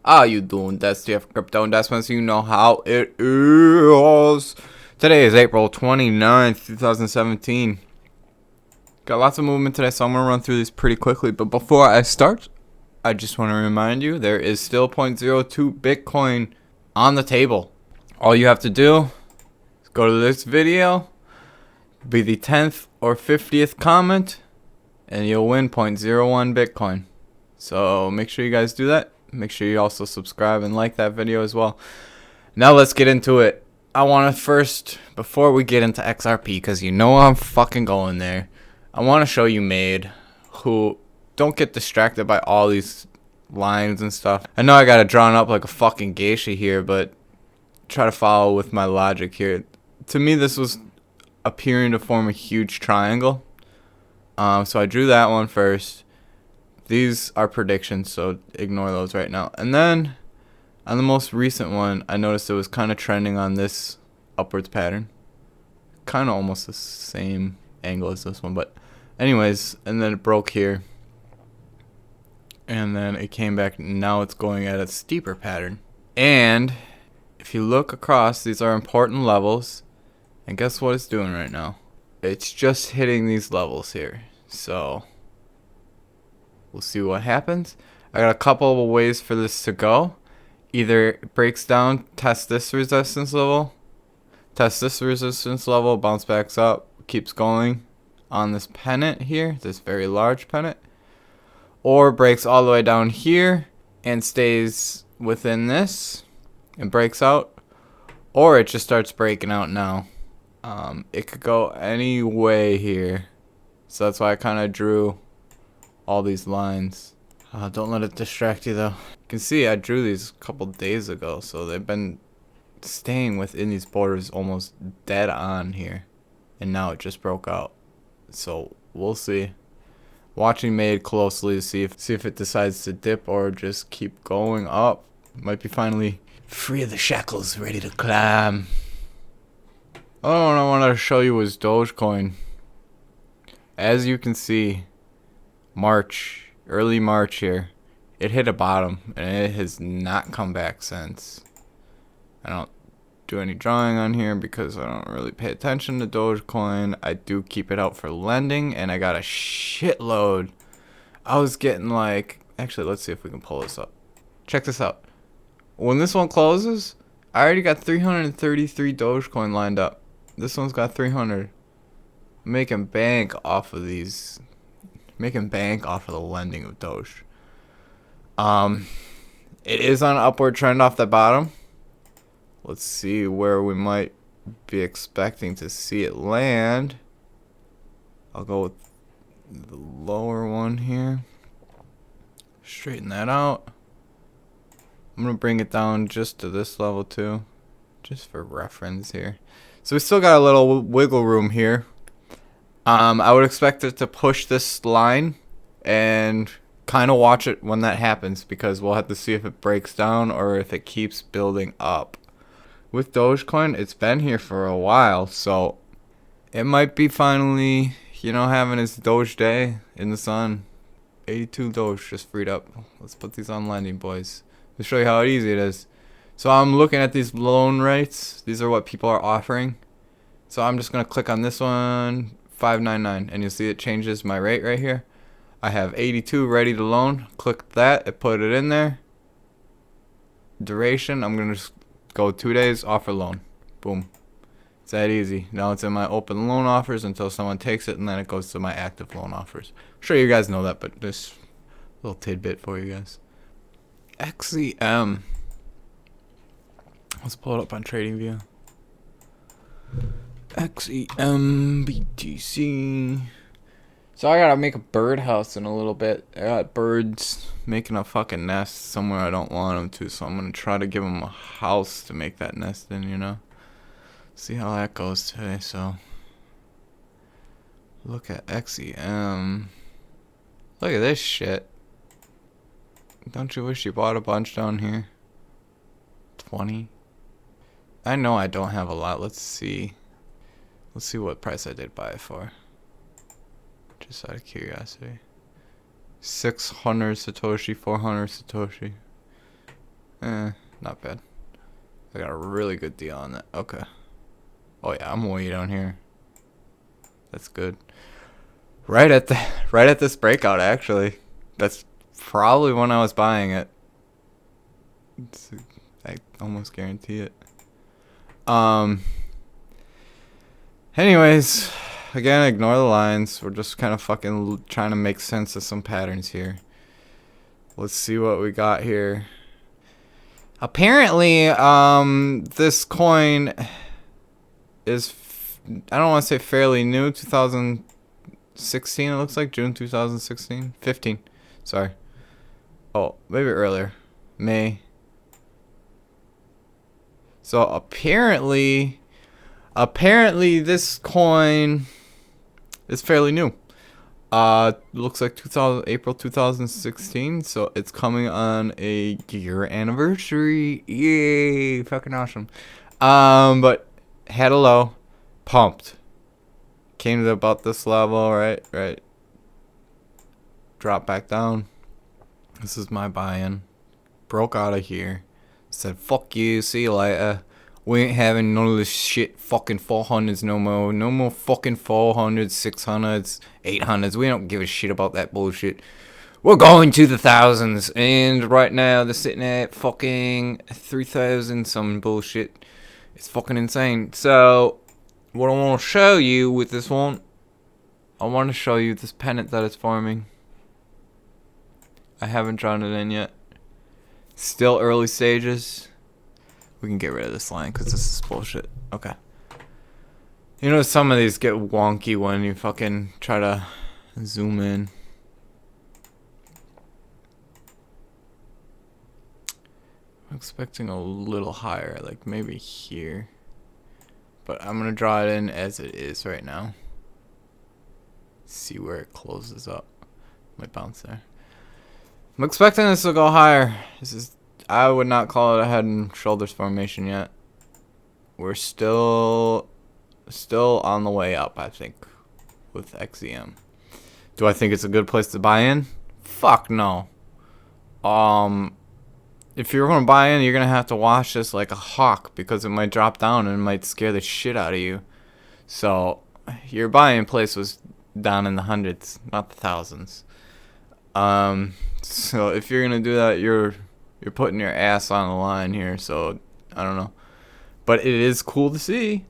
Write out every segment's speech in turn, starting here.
How you doing? That's TF Crypto Investments. You know how it is. Today is April 29th, 2017. Got lots of movement today, so I'm going to run through these pretty quickly. But before I start, I just want to remind you there is still 0.02 Bitcoin on the table. All you have to do is go to this video, be the 10th or 50th comment, and you'll win 0.01 Bitcoin. So make sure you guys do that. Make sure you also subscribe and like that video as well. Now let's get into it. I want to first, before we get into XRP, because you know I'm fucking going there, I want to show you Maid, who don't get distracted by all these lines and stuff. I know I got it drawn up like a fucking geisha here, but try to follow with my logic here. To me, this was appearing to form a huge triangle. So I drew that one first. These are predictions, so ignore those right now. And then on the most recent one, I noticed it was kind of trending on this upwards pattern. Kind of almost the same angle as this one, but anyways, and then it broke here. And then it came back. Now it's going at a steeper pattern. And if you look across, these are important levels. And guess what it's doing right now? It's just hitting these levels here. So we'll see what happens. I got a couple of ways for this to go. Either it breaks down, test this resistance level, bounce backs up, keeps going on this pennant here, this very large pennant, or breaks all the way down here and stays within this and breaks out, or it just starts breaking out now. It could go any way here, so that's why I kind of drew all these lines. Don't let it distract you though. You can see I drew these a couple days ago, so they've been staying within these borders almost dead on here, and now it just broke out. So we'll see. Watching Maid closely to see if it decides to dip or just keep going up. Might be finally free of the shackles, ready to climb. Oh, what I wanted to show you was Dogecoin. As you can see, early March here, it hit a bottom and it has not come back since. I don't do any drawing on here because I don't really pay attention to Dogecoin. I do keep it out for lending, and I got a shitload. I was getting like, actually, let's see if we can pull this up. Check this out. When this one closes, I already got 333 Dogecoin lined up. This one's got 300. I'm making bank off of these. Making bank off of the lending of Doge. It is on an upward trend off the bottom. Let's see where we might be expecting to see it land. I'll go with the lower one here. Straighten that out. I'm going to bring it down just to this level too, just for reference here. So we still got a little wiggle room here. I would expect it to push this line and kind of watch it when that happens, because we'll have to see if it breaks down or if it keeps building up. With Dogecoin, it's been here for a while, so it might be finally, having its Doge day in the sun. 82 Doge just freed up. Let's put these on lending, boys, to show you how easy it is. So I'm looking at these loan rates. These are what people are offering. So I'm just going to click on this one, 599, and you'll see it changes my rate right here. I have 82 ready to loan. Click that, it put it in there. Duration, I'm going to just go 2 days, offer loan. Boom. It's that easy. Now it's in my open loan offers until someone takes it, and then it goes to my active loan offers. I'm sure you guys know that, but just a little tidbit for you guys. XEM. Let's pull it up on TradingView. XEM BTC. So I gotta make a birdhouse in a little bit. I got birds making a fucking nest somewhere I don't want them to, so I'm gonna try to give them a house to make that nest in, See how that goes today. So look at XEM. Look at this shit. Don't you wish you bought a bunch down here? 20. I know I don't have a lot. Let's see what price I did buy it for. Just out of curiosity. 600 Satoshi, 400 Satoshi. Not bad. I got a really good deal on that. Okay. Oh yeah, I'm way down here. That's good. Right at this breakout, actually. That's probably when I was buying it. I almost guarantee it. Anyways, again, ignore the lines. We're just kind of fucking trying to make sense of some patterns here. Let's see what we got here. Apparently, this coin is, I don't want to say fairly new, 2016, it looks like, June 2016, 15, sorry. Oh, maybe earlier, May. So apparently this coin is fairly new. Looks like April 2016, so it's coming on a year anniversary. Yay, fucking awesome. But had a low, pumped, came to about this level, right, dropped back down. This is my buy-in. Broke out of here, said fuck you, see you later. We ain't having none of this shit fucking 400s no more. No more fucking 400s, 600s, 800s. We don't give a shit about that bullshit. We're going to the thousands. And right now they're sitting at fucking 3,000 some bullshit. It's fucking insane. So what I want to show you with this one, I want to show you this pennant that it's forming. I haven't drawn it in yet. Still early stages. We can get rid of this line because this is bullshit. Okay. You know, some of these get wonky when you fucking try to zoom in. I'm expecting a little higher, like maybe here. But I'm going to draw it in as it is right now. See where it closes up. Might bounce there. I'm expecting this to go higher. I would not call it a head and shoulders formation yet. We're still on the way up, I think, with XEM. Do I think it's a good place to buy in? Fuck no. If you're gonna buy in, you're gonna have to watch this like a hawk because it might drop down and it might scare the shit out of you. So your buy-in place was down in the hundreds, not the thousands. So if you're gonna do that, you're putting your ass on the line here, so I don't know. But it is cool to see.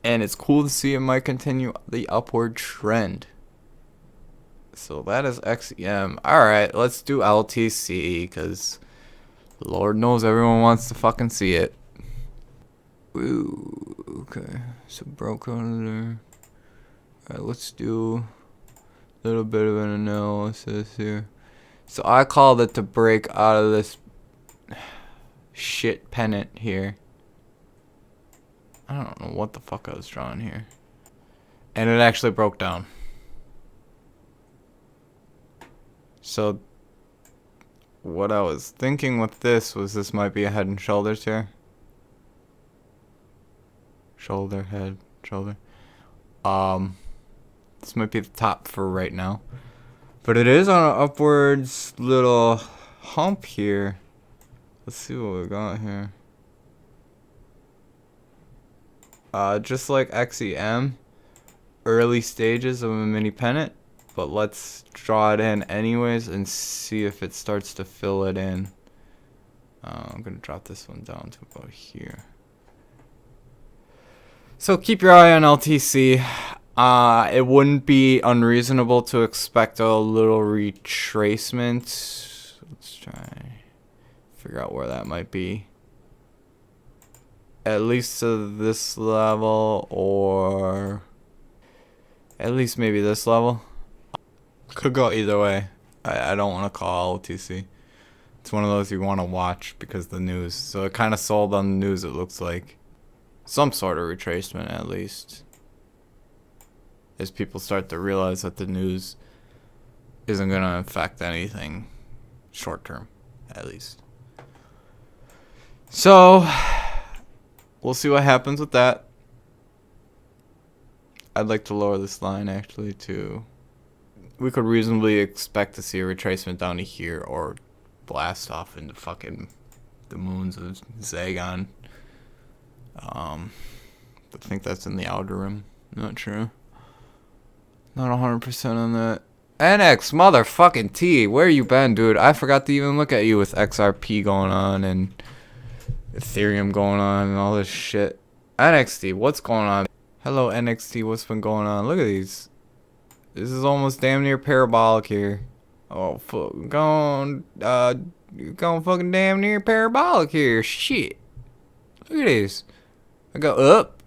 And it's cool to see it might continue the upward trend. So that is XEM. Alright, let's do LTC, because Lord knows everyone wants to fucking see it. Ooh, okay. So broke out of there. Alright, let's do a little bit of an analysis here. So I called it to break out of this shit pennant here. I don't know what the fuck I was drawing here. And it actually broke down. So what I was thinking with this was this might be a head and shoulders here. Shoulder, head, shoulder. This might be the top for right now. But it is on an upwards little hump here. Let's see what we got here. Just like XEM, early stages of a mini pennant. But let's draw it in anyways and see if it starts to fill it in. I'm going to drop this one down to about here. So keep your eye on LTC. It wouldn't be unreasonable to expect a little retracement. Let's try figure out where that might be. At least to this level, or at least maybe this level. Could go either way. I don't want to call LTC. It's one of those you want to watch because of the news. So it kind of sold on the news, it looks like. Some sort of retracement at least. As people start to realize that the news isn't going to affect anything short term, at least. So we'll see what happens with that. I'd like to lower this line actually to... We could reasonably expect to see a retracement down to here or blast off into fucking the moons of Zagon. I think that's in the outer rim. Not sure. Not 100% on that. NX motherfucking T, where you been, dude? I forgot to even look at you with XRP going on and Ethereum going on and all this shit. NXT, what's going on? Hello NXT, what's been going on? Look at these. This is almost damn near parabolic here. Oh fuck, going fucking damn near parabolic here. Shit. Look at this. I go up.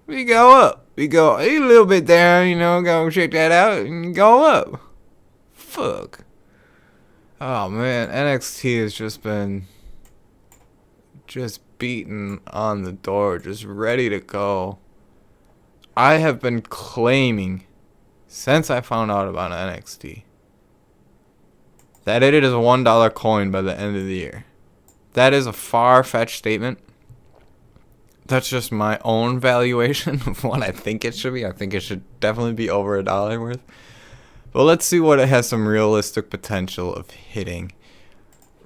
We go up. We go a little bit down, you know, go check that out and go up. Fuck. Oh man, NXT has just been beating on the door, just ready to go. I have been claiming since I found out about NXT that it is a $1 coin by the end of the year. That is a far-fetched statement. That's just my own valuation of what I think it should be. I think it should definitely be over $1 worth. But let's see what it has some realistic potential of hitting.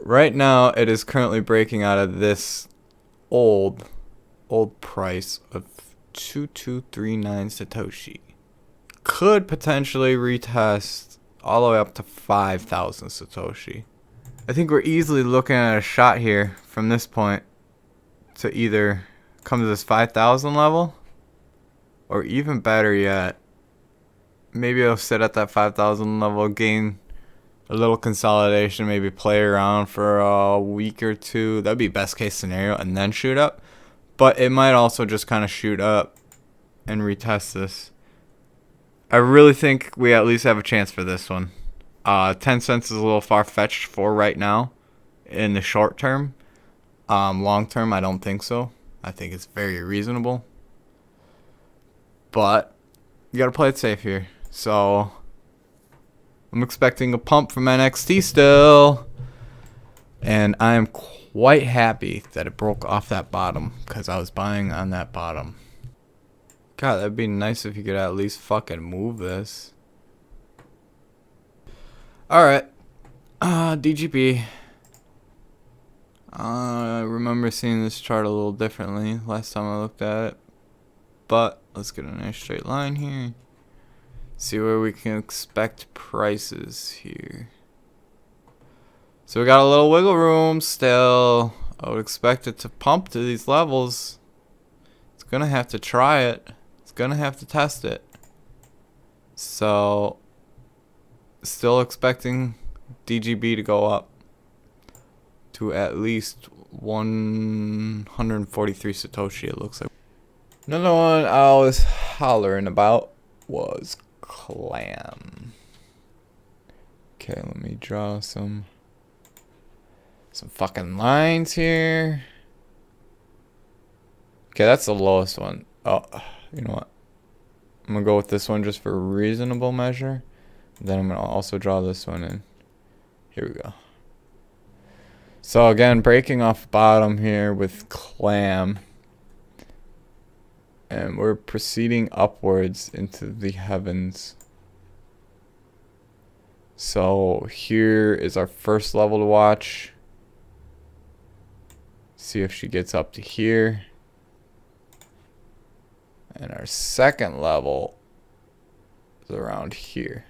Right now, it is currently breaking out of this old price of 2239 Satoshi. Could potentially retest all the way up to 5,000 Satoshi. I think we're easily looking at a shot here from this point to either come to this 5,000 level, or even better yet, maybe it'll sit at that 5,000 level, gain a little consolidation, maybe play around for a week or two. That'd be best case scenario, and then shoot up. But it might also just kind of shoot up and retest this. I really think we at least have a chance for this one. 10 cents is a little far-fetched for right now in the short term. Long term, I don't think so. I think it's very reasonable. But you gotta play it safe here. So I'm expecting a pump from NXT still. And I am quite happy that it broke off that bottom, because I was buying on that bottom. God, that'd be nice if you could at least fucking move this. Alright. DGB. I remember seeing this chart a little differently last time I looked at it. But let's get a nice straight line here. See where we can expect prices here. So we got a little wiggle room still. I would expect it to pump to these levels. It's gonna have to try it. It's gonna have to test it. So still expecting DGB to go up to at least 143 Satoshi, it looks like. Another one I was hollering about was Clam. Okay, let me draw some fucking lines here. Okay, that's the lowest one. Oh, you know what? I'm gonna go with this one just for reasonable measure. Then I'm gonna also draw this one in. Here we go. So again, breaking off bottom here with Clam. And we're proceeding upwards into the heavens. So here is our first level to watch. See if she gets up to here. And our second level is around here.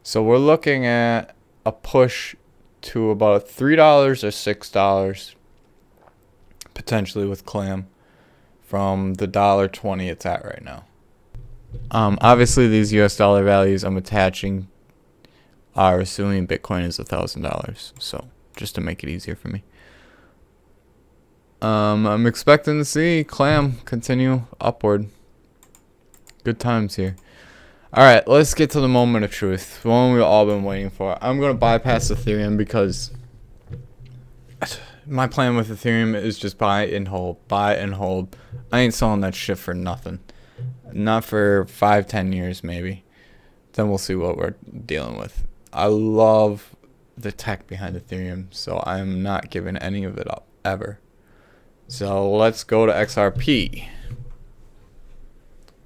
So we're looking at a push to about $3 or $6 potentially with Clam from the $1.20 it's at right now. Obviously these US dollar values I'm attaching are assuming Bitcoin is $1,000. So just to make it easier for me. I'm expecting to see Clam continue upward. Good times here. Alright, let's get to the moment of truth. The one we've all been waiting for. I'm going to bypass Ethereum because my plan with Ethereum is just buy and hold. Buy and hold. I ain't selling that shit for nothing. Not for 5-10 years maybe. Then we'll see what we're dealing with. I love the tech behind Ethereum, so I'm not giving any of it up ever. So let's go to XRP,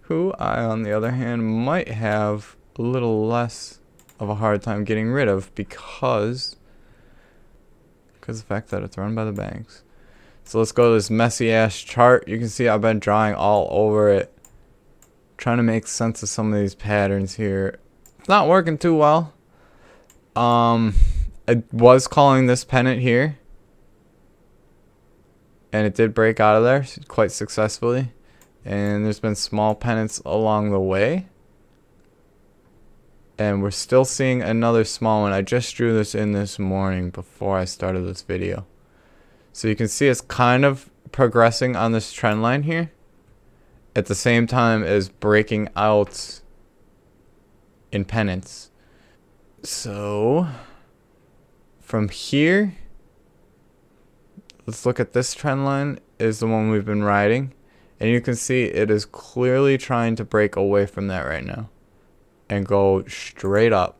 who I, on the other hand, might have a little less of a hard time getting rid of because because of the fact that it's run by the banks. So let's go to this messy ass chart. You can see I've been drawing all over it, trying to make sense of some of these patterns here. It's not working too well. I was calling this pennant here, and it did break out of there quite successfully. And there's been small pennants along the way. And we're still seeing another small one. I just drew this in this morning before I started this video. So you can see it's kind of progressing on this trend line here, at the same time as breaking out in pennants. So from here, let's look at this trend line, is the one we've been riding. And you can see it is clearly trying to break away from that right now and go straight up.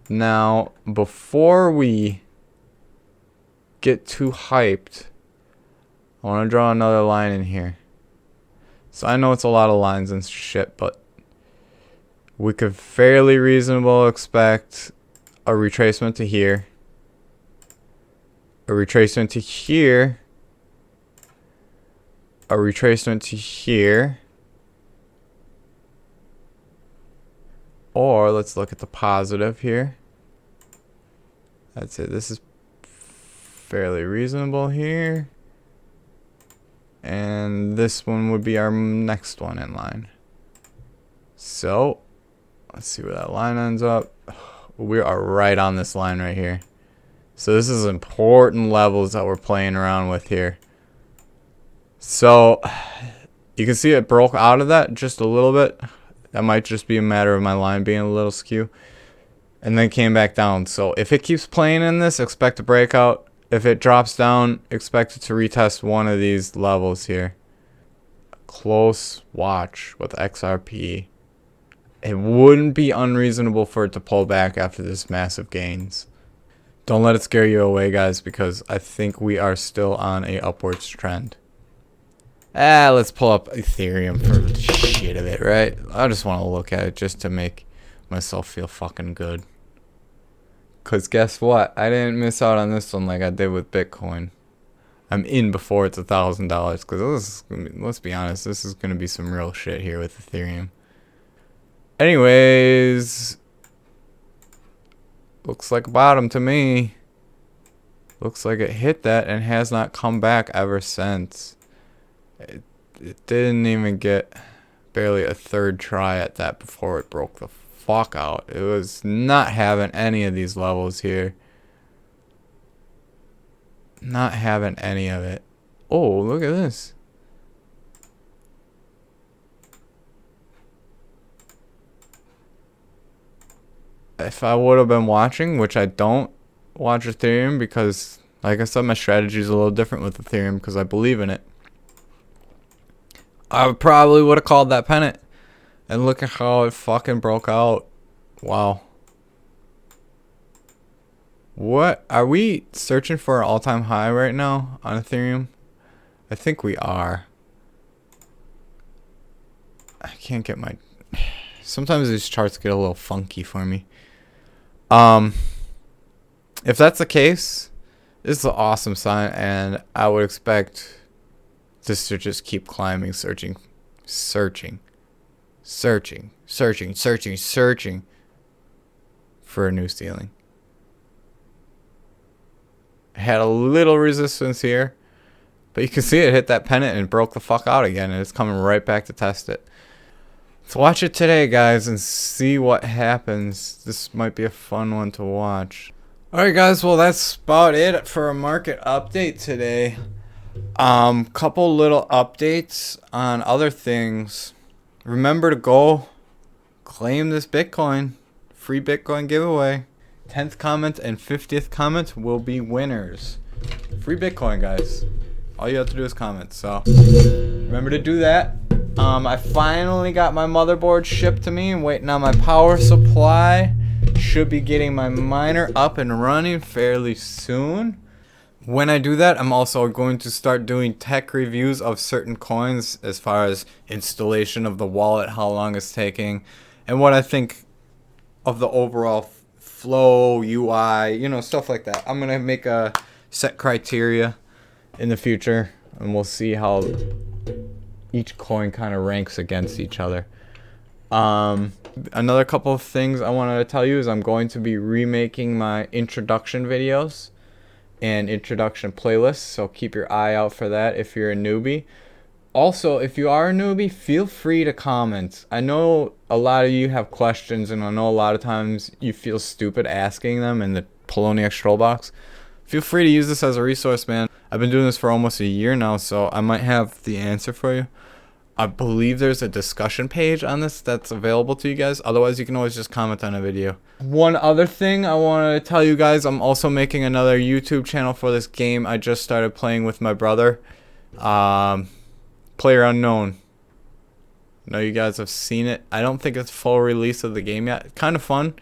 Now, before we get too hyped, I want to draw another line in here. So I know it's a lot of lines and shit, but we could fairly reasonable expect a retracement to here, a retracement to here, a retracement to here, or let's look at the positive here. I'd say this is fairly reasonable here, and this one would be our next one in line. So let's see where that line ends up. We are right on this line right here. So this is important levels that we're playing around with here. So you can see it broke out of that just a little bit. That might just be a matter of my line being a little skew. And then came back down. So if it keeps playing in this, expect a breakout. If it drops down, expect it to retest one of these levels here. Close watch with XRP. It wouldn't be unreasonable for it to pull back after this massive gains. Don't let it scare you away, guys, because I think we are still on a upwards trend. Let's pull up Ethereum for the shit of it, right? I just want to look at it just to make myself feel fucking good. Because guess what? I didn't miss out on this one like I did with Bitcoin. I'm in before it's $1,000. Because let's be honest, this is going to be some real shit here with Ethereum. Anyways, looks like a bottom to me. Looks like it hit that and has not come back ever since. It didn't even get barely a third try at that before it broke the fuck out. It was not having any of these levels here. Not having any of it. Oh, look at this. If I would have been watching, which I don't watch Ethereum because, like I said, my strategy is a little different with Ethereum because I believe in it. I probably would have called that pennant. And look at how it fucking broke out. Wow. What? Are we searching for an all-time high right now on Ethereum? I think we are. I can't get my... Sometimes these charts get a little funky for me. If that's the case, this is an awesome sign, and I would expect this to just keep climbing, searching for a new ceiling. It had a little resistance here, but you can see it hit that pennant and broke the fuck out again, and it's coming right back to test it. Let's watch it today, guys, and see what happens. This might be a fun one to watch. Alright, guys, well, that's about it for a market update today. Couple little updates on other things. Remember to go claim this Bitcoin. Free Bitcoin giveaway. 10th comment and 50th comment will be winners. Free Bitcoin, guys. All you have to do is comment. So remember to do that. I finally got my motherboard shipped to me. I'm waiting on my power supply. Should be getting my miner up and running fairly soon. When I do that, I'm also going to start doing tech reviews of certain coins as far as installation of the wallet, how long it's taking, and what I think of the overall flow, UI, you know, stuff like that. I'm going to make a set criteria in the future, and we'll see how each coin kind of ranks against each other. Another couple of things I wanted to tell you is I'm going to be remaking my introduction videos and introduction playlists, so keep your eye out for that if you're a newbie. Also, if you are a newbie, feel free to comment. I know a lot of you have questions, and I know a lot of times you feel stupid asking them in the Poloniex troll box. Feel free to use this as a resource, man. I've been doing this for almost a year now, so I might have the answer for you. I believe there's a discussion page on this that's available to you guys. Otherwise, you can always just comment on a video. One other thing I want to tell you guys, I'm also making another YouTube channel for this game I just started playing with my brother. Player Unknown. I know you guys have seen it. I don't think it's full release of the game yet. Kind of fun.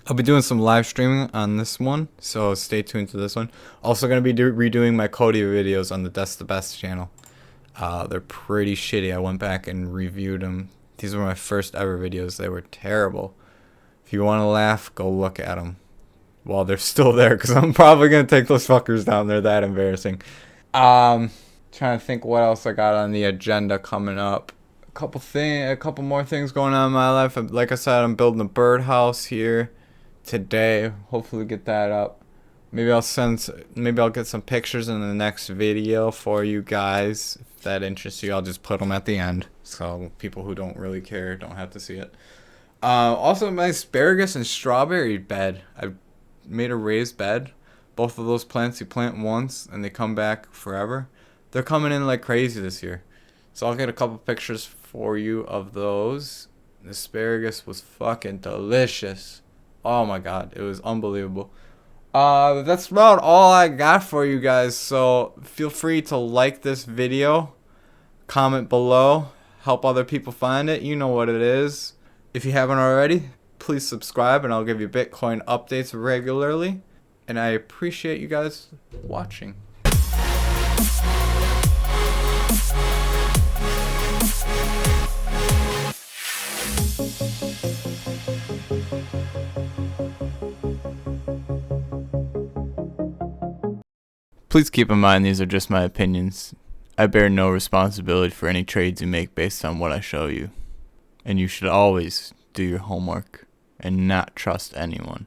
I'll be doing some live streaming on this one, so stay tuned to this one. Also going to be redoing my Cody videos on the That's the Best channel. They're pretty shitty. I went back and reviewed them. These were my first ever videos. They were terrible. If you want to laugh, go look at them while they're still there, because I'm probably going to take those fuckers down. They're that embarrassing. Trying to think what else I got on the agenda coming up. A couple more things going on in my life. Like I said, I'm building a birdhouse here today. Hopefully get that up. Maybe I'll get some pictures in the next video for you guys. If that interests you, I'll just put them at the end, so people who don't really care don't have to see it. Also, my asparagus and strawberry bed. I made a raised bed. Both of those plants you plant once and they come back forever. They're coming in like crazy this year. So I'll get a couple pictures for you of those. The asparagus was fucking delicious. Oh my god, it was unbelievable. That's about all I got for you guys, so feel free to like this video, comment below, help other people find it. You know what it is. If you haven't already, please subscribe, and I'll give you Bitcoin updates regularly. And I appreciate you guys watching. Please keep in mind these are just my opinions. I bear no responsibility for any trades you make based on what I show you. And you should always do your homework and not trust anyone.